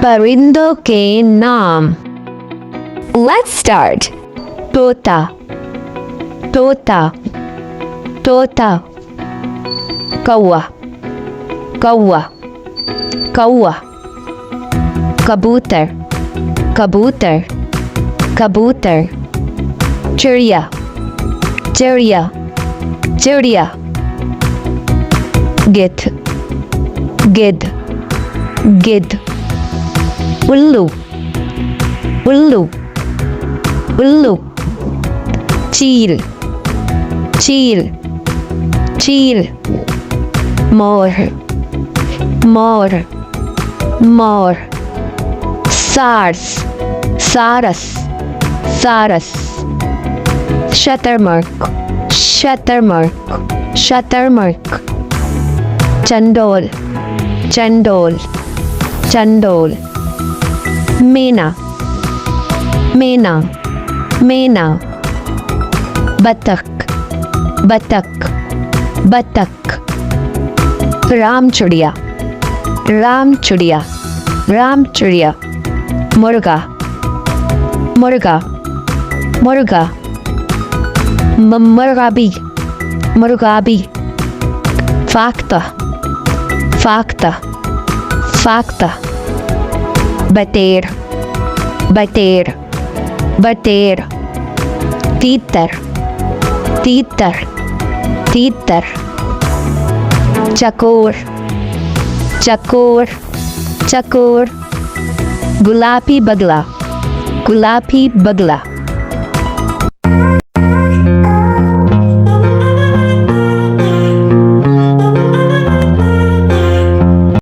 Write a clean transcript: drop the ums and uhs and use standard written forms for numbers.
परिंदों के नाम। Let's start. तोता, तोता, तोता। कौवा, कौवा, कौवा। कबूतर, कबूतर, कबूतर। चिड़िया, चिड़िया, चिड़िया। गिद्ध, गिद्ध, गिद्ध। उल्लू, उल्लू, उल्लू। चील, चील, चील। मोर, मोर, मोर। सारस, सारस, सारस। शतरमुर्ग, शतरमुर्ग, शतरमुर्ग। चंडोल, चंडोल, चंडोल। मैना, मैना, मैना। बतख, बतख, बतख। राम चिड़िया, राम चिड़िया, राम चिड़िया। मुर्गा, मुर्गा, मुर्गा। मुर्गाबी, मुर्गाबी। फाख्ता, फाख्ता, फाख्ता। बटेर, बटेर, बटेर। तीतर, तीतर, तीतर। चकोर, चकोर, चकोर। गुलाबी बगला, गुलाबी बगला।